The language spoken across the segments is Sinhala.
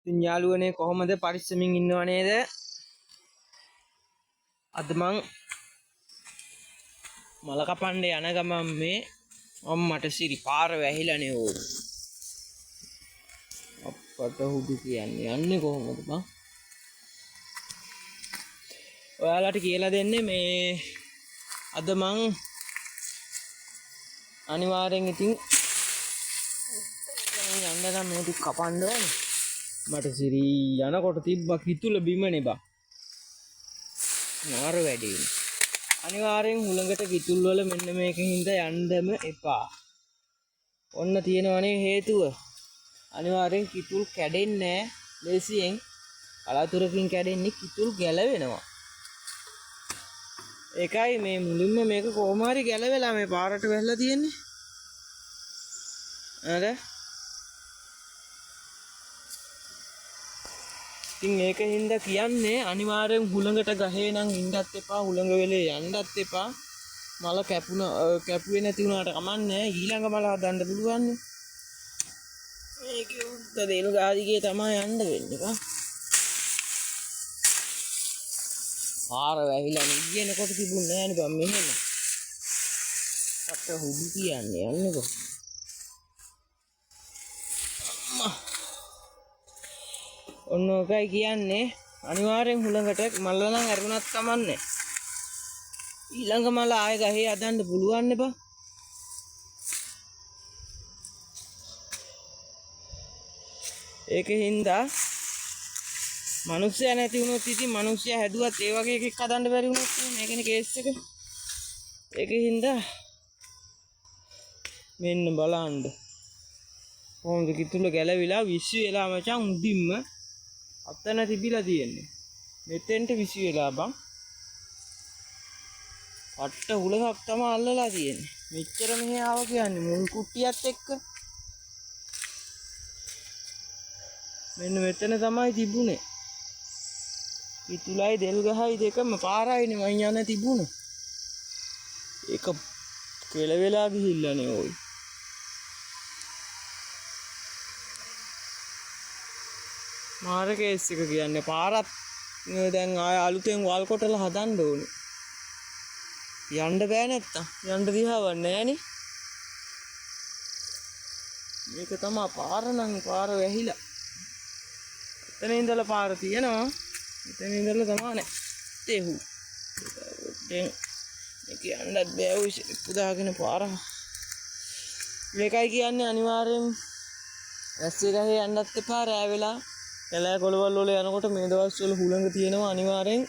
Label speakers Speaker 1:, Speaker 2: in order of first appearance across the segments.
Speaker 1: ඉතින් යාළුවනේ කොහොමද පරිස්සමින් ඉන්නව නේද? අද මං මල කපන්න යන ගමන් මේ අම්මට සිරි පාර වැහිලානේ ඕ. අප්පට හුදු කියන්නේ යන්නේ කොහොමද බං? ඔයාලට කියලා දෙන්නේ මේ අද මං අනිවාර්යෙන් ඉතින් යන්න නම් මේ ටික කපන්න ඕනේ. මට සිරි යනකොට තිබ්බා කිතුල බිමනේ බා. නාර වැඩේ. අනිවාර්යෙන් හුළඟට කිතුල් වල මෙන්න මේකින්ද යන්නම එපා. ඔන්න තියෙනවනේ හේතුව. අනිවාර්යෙන් කිතුල් කැඩෙන්නේ නැහැ. ලේසියෙන් කලාතුරකින් කැඩෙන්නේ කිතුල් ගැලවෙනවා. ඒකයි මේ මුලින්ම මේක කොහොම හරි ගැලවෙලා මේ පාරට වැහලා තියෙන්නේ. හරි. ඉතින් ඒකින්ද කියන්නේ අනිවාර්යෙන් හුළඟට ගහේ නම් ඉන්නත් එපා, හුළඟ වෙලේ යන්නත් එපා. මල කැපුවේ නැති වුණාට කමන්නේ ඊළඟ මල හදන්න පුළුවන්. මේක උද්ද දේනු ගාදිගේ තමයි යන්න වෙන්නේ බා. පාර වැහිලා නිගිනකොට තිබුණේ නැහැ නේ බම් මෙහෙම. අපට හුදු කියන්නේ යන්නේකො. ඔන්න ඔකයි කියන්නේ අනිවාර්යෙන් හුළඟට මල නම් ඇරුණත් කමන්නේ. ඊළඟ මල ආයෙ ගහේ හදන්න පුළුවන් නේ බා. ඒකින්ද මිනිස්සයා නැති වුණොත් ඉතින් මිනිස්සයා හැදුවත් ඒ වගේ එකක් හදන්න බැරි වුණොත් මේකනේ කේස් එක. ඒකින්ද මෙන්න බලන්න. කොහොමද කිතුල ගැලවිලා විශ්ව වෙලා මචං උඩින්ම අතන තිබිලා තියෙන්නේ. මෙතෙන්ට විශ්ව වෙලා බං. අට්ට හුලඟක් තමයි අල්ලලා තියෙන්නේ. මෙච්චර මෙහෙ ආව කියන්නේ මුල් කුට්ටියත් එක්ක. මෙන්න මෙතන තමයි තිබුණේ. පිටුලයි දෙල් ගහයි දෙකම පාරයිනේ මං යන තිබුණේ. ඒක කෙලවෙලා ගිහිල්ලානේ ඕයි. මාර කේස් එක කියන්නේ පාරත් දැන් ආය අලුතෙන් වල් කොටලා හදන්න ඕනේ. යන්න බෑ නැත්තම් යන්න දිහාවක් නෑනේ. මේක තමයි පාර නම් පාර වැහිලා. එතන ඉඳලා පාර තියෙනවා. එතන ඉඳලා තමයි නෑ. තේහු. දැන් මේක යන්නත් බෑ ඔය පුදාගෙන පාර. මේකයි කියන්නේ අනිවාර්යෙන් ඇස්සේ ගහේ යන්නත් එපා රෑ වෙලා. කැලෑ කොළවල් වල යනකොට මේ දවස් වල හුළඟ තියෙනවා අනිවාර්යෙන්.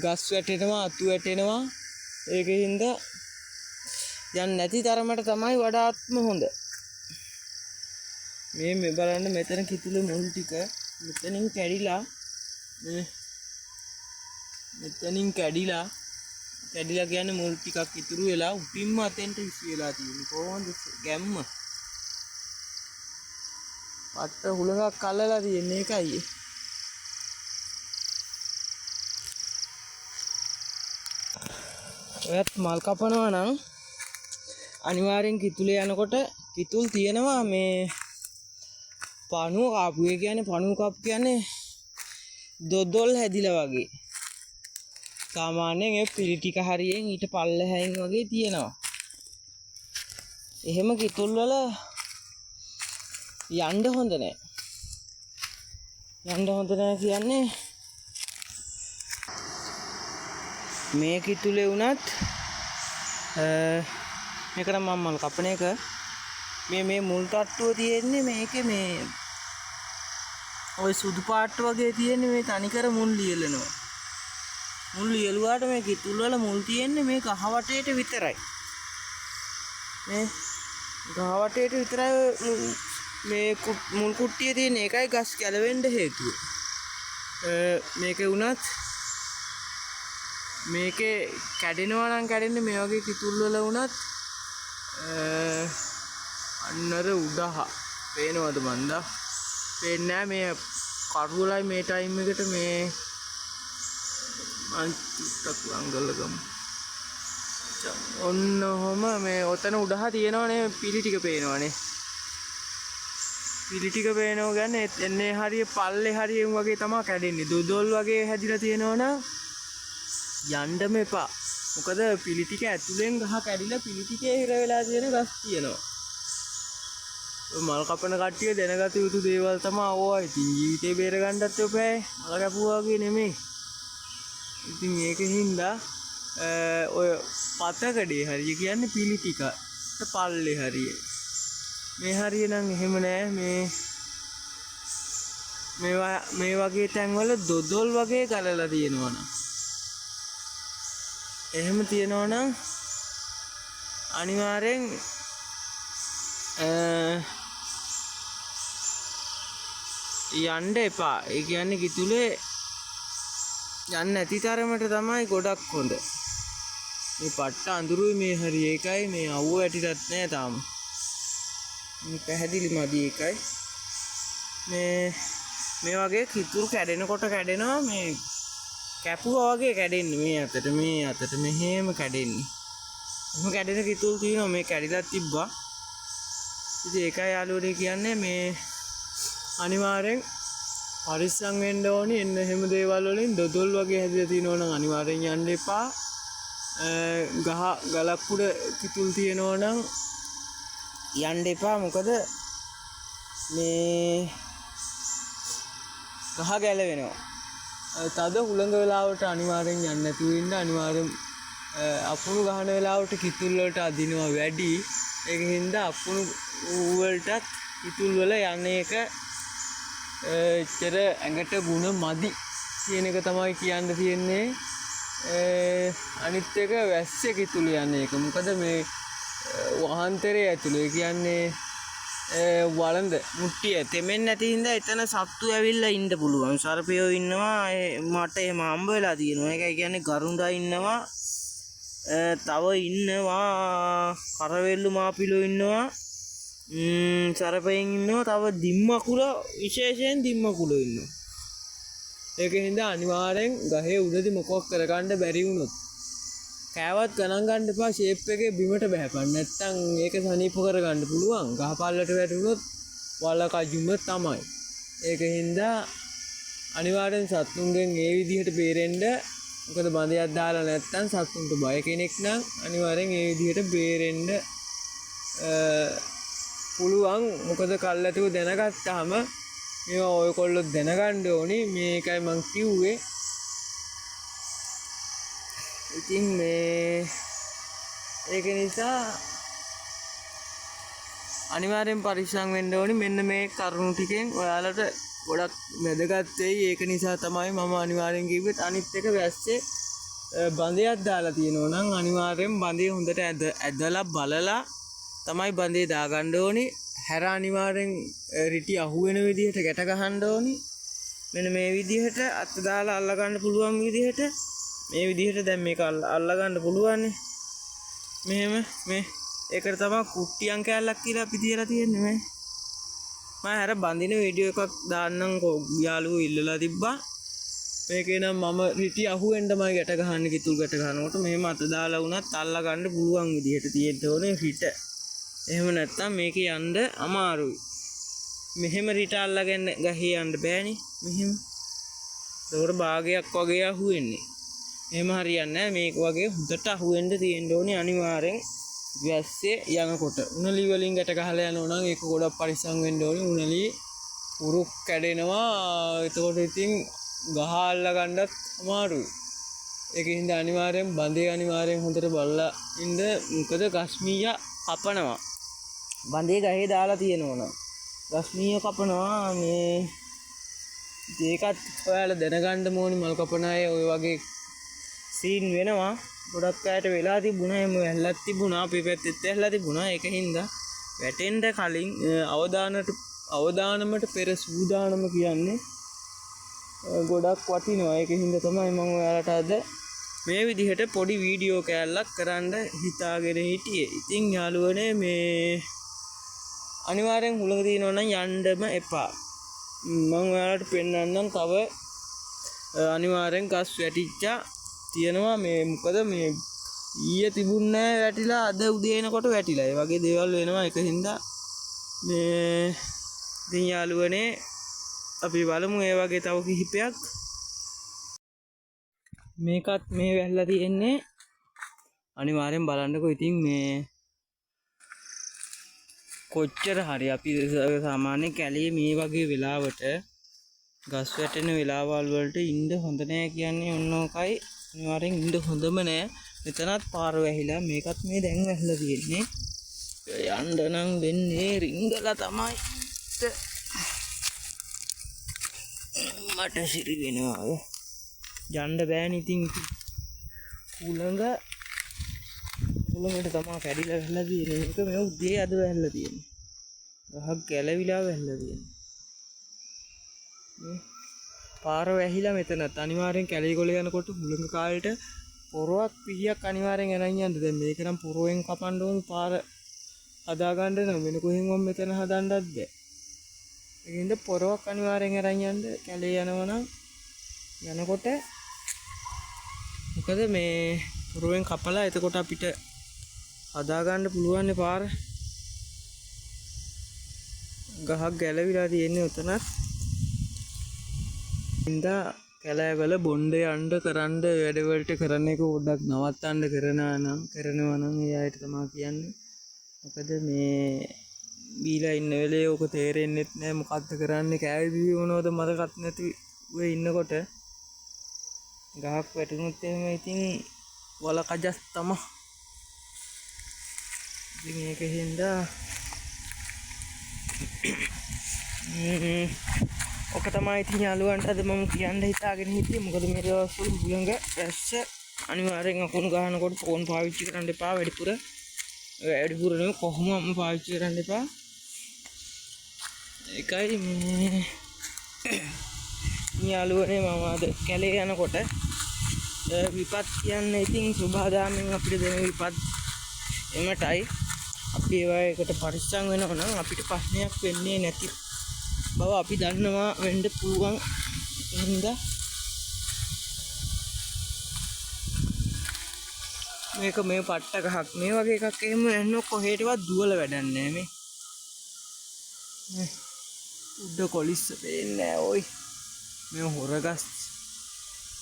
Speaker 1: ගස් වැටෙනවා, අතු වැටෙනවා. ඒකින්ද යන්න නැති තරමට තමයි වඩාත්ම හොඳ. මේ බලන්න මෙතන කිතුලේ මුල් ටික මෙතනින් කැඩිලා මෙතනින් කැඩිලා කියන්නේ මුල් ටිකක් ඉතුරු වෙලා උඩින්ම අතෙන්ට ඉස්සි වෙලා තියෙන්නේ. කොහොමද ගැම්ම? පට්ට හුළඟක් අල්ලලා තියෙන්නේ ඒකයි. ඔයත් මල් කපනවා නම් අනිවාර්යෙන් කිතුලේ යනකොට කිතුල් තියෙනවා මේ පණුව කාපු. ඒ කියන්නේ පණුව කප් කියන්නේ දොඩොල් හැදිලා වගේ. සාමාන්‍යයෙන් ඒ පිළි ටික හරියෙන් ඊට පල්ලෙහැයින් වගේ තියෙනවා. එහෙම කිතුල් වල යන්න හොඳ නෑ. යන්න හොඳ නෑ කියන්නේ මේ කිතුලේ වුණත් මේකට මම මල් කපන එක මේ මුල් තට්ටුව තියෙන්නේ මේකේ මේ ওই සුදු පාට වගේ තියෙන්නේ මේ තනිකර මුල් ලියලනවා. මුල් ලියලුවාට මේ කිතුල් වල මුල් තියෙන්නේ මේ ගහ වටේට විතරයි. මේ ගහ වටේට විතරයි මේ මුල් කුට්ටිය තියෙන. එකයි ගස් ගැලවෙන්න හේතුව. මේකේ වුණත් මේකේ කැඩෙනවා නම් කැඩෙන්නේ මේ වගේ කිතුල් වල වුණත් අන්නර උඩහ පේනවද මන්දා? පේන්නේ නැහැ. මේ කරුවලයි මේ ටයිම් එකට මේ මං ටිකක් අංගල ගමු. ඔන්න ඔහම මේ ඔතන උඩහ තියෙනවනේ පිළි ටික පේනවනේ. පිලි ටික පේනවා කියන්නේ එන්නේ හරිය පල්ලේ හරිය වගේ තමයි කැඩෙන්නේ. දොදොල් වගේ හැදිලා තියෙනවනම් යන්නම එපා. මොකද පිලි ටික ඇතුලෙන් ගහ කැඩිලා පිලි ටිකේ හිර වෙලා තියෙන ගස් තියෙනවා. මල් කපන කට්ටිය දැනගත යුතු දේවල් තමයි ඕවා. ඉතින් ජීවිතේ බේර ගන්නත් එපා. මල කැපුවා වගේ නෙමෙයි. ඉතින් ඒකින්ද ඔය පතකඩේ හරිය කියන්නේ පිලි ටික පල්ලේ හරිය. මේ හරිය නම් එහෙම නෑ. මේ වගේ තැන්වල දොදොල් වගේ ගලලා තියෙනවනම් එහෙම තියෙනවනම් අනිවාර්යෙන් යන්න එපා. ඒ කියන්නේ කිතුලේ යන්න නැති තරමට තමයි ගොඩක් හොඳ. මේ පට්ට අඳුරුයි මේ හරිය ඒකයි මේ අවුව වැටිටත් නෑ තාම. මේ පැහැදිලි මදි එකයි. මේ වගේ කිතුල් කැඩෙනකොට කැඩෙනවා මේ කැපුවා වගේ කැඩෙන්නේ මේ අතට මෙහෙම කැඩෙන්නේ. එහෙම කැඩෙන කිතුල් තියෙනවා මේ කැඩිලා තිබ්බා. ඉතින් ඒකයි යාළුවනේ කියන්නේ මේ අනිවාර්යෙන් පරිස්සම් වෙන්න ඕනි. එන්න එහෙම දේවල් වලින් දොදොල් වගේ හැදිලා තියෙනවා නම් අනිවාර්යෙන් යන්න එපා. ගලක් උඩ කිතුල් තියෙනවා නම් යන්න එපා. මොකද මේ ගහ ගැලවෙනවා. තද හුළඟ වෙලාවට අනිවාර්යෙන් යන්න නැතුව ඉන්න. අනිවාර්යෙන් අපුණු ගහන වෙලාවට කිතුල් වලට අදිනවා වැඩි. ඒකින්ද අපුණු වලටත් කිතුල් වල යන්නේ එක එච්චර ඇඟට ගුණ මදි කියන එක තමයි කියන්න තියෙන්නේ. අනිත් එක වැස්සේ කිතුල් යන්නේ එක. මොකද මේ වහන්තරේ ඇතුලේ කියන්නේ වළඳ මුට්ටිය තෙමෙන්නේ නැති හින්දා එතන සත්තු ඇවිල්ලා ඉන්න පුළුවන්. සර්පයෝ ඉන්නවා. මට එහෙම හම්බ වෙලා තියෙනවා. ඒකයි කියන්නේ ගරුණ්ඩා ඉන්නවා. තව ඉන්නවා කරවෙල්ලු මාපිලෝ ඉන්නවා. සර්පයෙන් ඉන්නවා. තව දිම්මකුල විශේෂයෙන් දිම්මකුලෝ ඉන්නවා. ඒකින්ද අනිවාර්යෙන් ගහේ උඩදී මොකක් කරගන්න බැරි වුණොත් කෑවත් ගණන් ගන්න එපා. ෂේප් එකේ බිමට බහැපන්. නැත්තම් ඒක සනීප කරගන්න පුළුවන්. ගහ පල්ලට වැටුනොත් වල කජුම තමයි. ඒකින්ද අනිවාර්යෙන් සත්තුන්ගෙන් ඒ විදිහට බේරෙන්න. මොකද බඳයක් දාලා නැත්තම් සත්තුන්ට බය කෙනෙක් නම් අනිවාර්යෙන් ඒ විදිහට බේරෙන්න පුළුවන්. මොකද කල්ැතුව දැනගත්තාම මේවා ඔයකොල්ලෝ දැනගන්න ඕනි. මේකයි මං කිව්වේ. ඉතින් ඒක නිසා අනිවාර්යෙන් පරිස්සම් වෙන්න ඕනි. මෙන්න මේ කරුණු ටිකෙන් ඔයාලට ගොඩක් වැදගත් වෙයි. ඒක නිසා තමයි මම අනිවාර්යෙන් කිව්වෙත්. අනිත් එක වැස්සේ බඳයක් දාලා තියෙනවා නම් අනිවාර්යෙන් බඳේ හොඳට ඇදලා බලලා තමයි බඳේ දාගන්න ඕනි. හැර අනිවාර්යෙන් රිටි අහුවෙන විදිහට ගැට ගහන්න ඕනි. මෙන්න මේ විදිහට අත දාලා අල්ල ගන්න පුළුවන් විදිහට මේ විදිහට දැන් මේක අල්ල ගන්න පුළුවන්. මෙහෙම මේ ඒකට තමයි කුට්ටියන් කෑල්ලක් කියලා අපි තියලා තියෙන්නේ. මේ මම අර බඳින වීඩියෝ එකක් දාන්නම් යාළුවෝ ඉල්ලලා තිබ්බා. මේකේ නම් මම රිටි අහුවෙන්නමයි ගැට ගහන්නේ. කිතුල් ගැට ගන්නකොට මෙහෙම අත දාලා වුණත් අල්ල ගන්න පුළුවන් විදිහට තියෙන්න ඕනේ රිට. එහෙම නැත්නම් මේකේ යන්න අමාරුයි. මෙහෙම රිට අල්ලගෙන ගහේ යන්න බෑනේ. මෙහෙම ඒකට භාගයක් වගේ අහුවෙන්නේ. එහෙම හරියන්නේ නැහැ. මේක වගේ හොඳට අහුවෙන්න තියෙන්න ඕනේ අනිවාර්යෙන්. වැස්සේ යනකොට උණලි වලින් ගැට ගහලා යනවා නම් ඒක ගොඩක් පරිස්සම් වෙන්න ඕනේ. උණලි උරුක් කැඩෙනවා. එතකොට ඉතින් ගහ අල්ල ගන්නත් අමාරුයි. ඒකින්ද අනිවාර්යෙන් බඳේ අනිවාර්යෙන් හොඳට බලලා ඉන්න. මොකද ගස්මීය කපනවා. බඳේ ගහේ දාලා තියෙනවා නම් ගස්මීය කපනවා. මේ ඒකත් ඔයාලා දැනගන්න ඕනේ. මල් කපන අය ඔය වගේ සීන් වෙනවා. ගොඩක් අයට වෙලා තිබුණා. එමු ඇල්ලක් තිබුණා. අපේ පැත්තෙත් ඇල්ලලා තිබුණා. ඒකින්ද වැටෙන්න කලින් අවදානමට පෙර සූදානම කියන්නේ ගොඩක් වටිනවා. ඒකින්ද තමයි මම ඔයාලට අද මේ විදිහට පොඩි වීඩියෝ කෑල්ලක් කරන්න හිතාගෙන හිටියේ. ඉතින් යාළුවනේ මේ අනිවාර්යෙන් හුළඟ තියෙනවා නම් යන්නම එපා. මම ඔයාලට පෙන්නන්නම් තව අනිවාර්යෙන් ගස් වැටිච්චා තියෙනවා. මේ මොකද මේ ඊයේ තිබුණේ නැහැ වැටිලා අද උදේ එනකොට වැටිලා. ඒ වගේ දේවල් වෙනවා. ඒකින්ද මේ ඉතින් යාළුවනේ අපි බලමු ඒ වගේ තව කිහිපයක්. මේකත් මේ වැහලා තියෙන්නේ අනිවාර්යෙන් බලන්නකෝ. ඉතින් මේ කොච්චර හරි අපි සාමාන්‍ය කැලේ මේ වගේ වෙලාවට ගස් වැටෙන වෙලාවල් වලට ඉන්න හොඳ නෑ කියන්නේ ඔන්න ඔකයි. අනිවාර්යෙන් ඉන්න හොඳම නෑ. මෙතනත් පාර වැහිලා මේකත් මේ දැන් වැහලා තියෙන්නේ. යන්න නම් වෙන්නේ රිංගලා තමයි. මට සිරි වෙනවා. යන්න බෑනේ ඉතින් උලඟට තමයි කැඩිලා වැහලා තියෙන්නේ. මේක මේ උදේ අද වැහලා තියෙන්නේ. ගහක් ගැලවිලා වැහලා තියෙන්නේ. මේ පාර වැහිලා මෙතනත් අනිවාර්යෙන් කැලේ ගොල යනකොට උලඟ කාලේට පොරවක් පිහියක් අනිවාර්යෙන් අරන් යන්න. දැන් මේක නම් පොරවෙන් කපන්න ඕන පාර හදා ගන්න නම් වෙන කොහෙන්වත් මෙතන හදන්නත් බෑ. ඒකින්ද පොරවක් අනිවාර්යෙන් අරන් යන්න කැලේ යනවා නම් යනකොට. මොකද මේ පොරවෙන් කපලා එතකොට අපිට හදා ගන්න පුළුවන් පාර. ගහක් ගැලවිලා තියෙන්නේ උතනත්. ඉඳා කැලෑවල බොණ්ඩ යන්න කරන්න වැඩවලට කරන එක පොඩ්ඩක් නවත්තන්න කරනවා නම් ඒ අයට තමයි කියන්නේ. මොකද මේ බීලා ඉන්න වෙලේ ඕක තේරෙන්නෙත් නෑ මොකද්ද කරන්නේ කෑවි බීවි මොනවද මතකත් නැතුව ඉන්නකොට ගහක් වැටුනොත් එහෙම ඉතින් වල කජස් තමයි. ඉතින් ඒකෙන්ද ඔක තමයි ඉතින් යාළුවන්ට අද මම කියන්න හිතාගෙන හිටියේ. මොකද මේ දවස්වල හුළඟ රැස්ස අනිවාර්යෙන් අකුණු ගහනකොට ෆෝන් පාවිච්චි කරන්න එපා. වැඩිපුර නෙවෙයි කොහොමම පාවිච්චි කරන්න එපා. ඒකයි මේ යාළුවනේ මම අද කැලේ යනකොට විපත් කියන්නේ ඉතින් සුභාදාමෙන් අපිට දෙන විපත් එමටයි. අපි ඒවායකට පරිස්සම් වෙනවා නම් අපිට ප්‍රශ්නයක් වෙන්නේ නැති බව අපි දන්නවා වෙන්න පුළුවන්. එහෙනම් මේක මේ පට්ට ගහක් මේ වගේ එකක් එහෙම නැන්නො කොහෙටවත් දුවල වැඩක් නැහැ මේ. උඩ කොලිස්ස පේන්නේ නැහැ ඔයි. මේ හොරගස්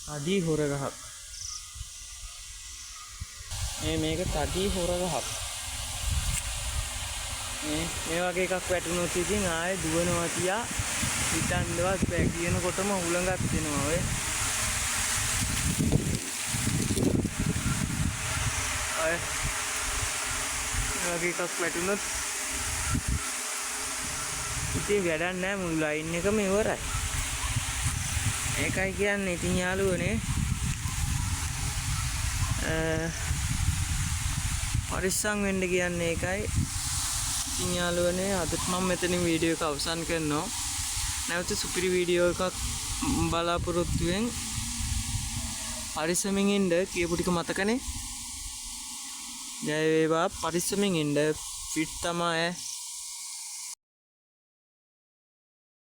Speaker 1: තඩි හොර ගහක්. මේක තඩි හොර ගහක්. මේ වගේ එකක් වැටුනොත් ඉතින් ආයේ දුවනවා තියා හිතන්නවත් බෑ. කියනකොටම උලඟක් දෙනවා ඔය. මේ වගේ එකක් වැටුනොත් ඉතින් වැඩක් නැහැ. මුළු ලයින් එකම ඉවරයි. ඒකයි කියන්නේ ඉතින් යාළුවනේ පරිස්සම් වෙන්න කියන්නේ ඒකයි. ඉතින් යාළුවනේ අදත් මම මෙතනින් වීඩියෝ එක අවසන් කරනවා. නැවත සුපිරි වීඩියෝ එකක් බලාපොරොත්තු වෙන්. පරිස්සමින් ඉන්න කියපු ටික මතකනේ. ජය වේවා. පරිස්සමින් ඉන්න. ෆිට් තමයි.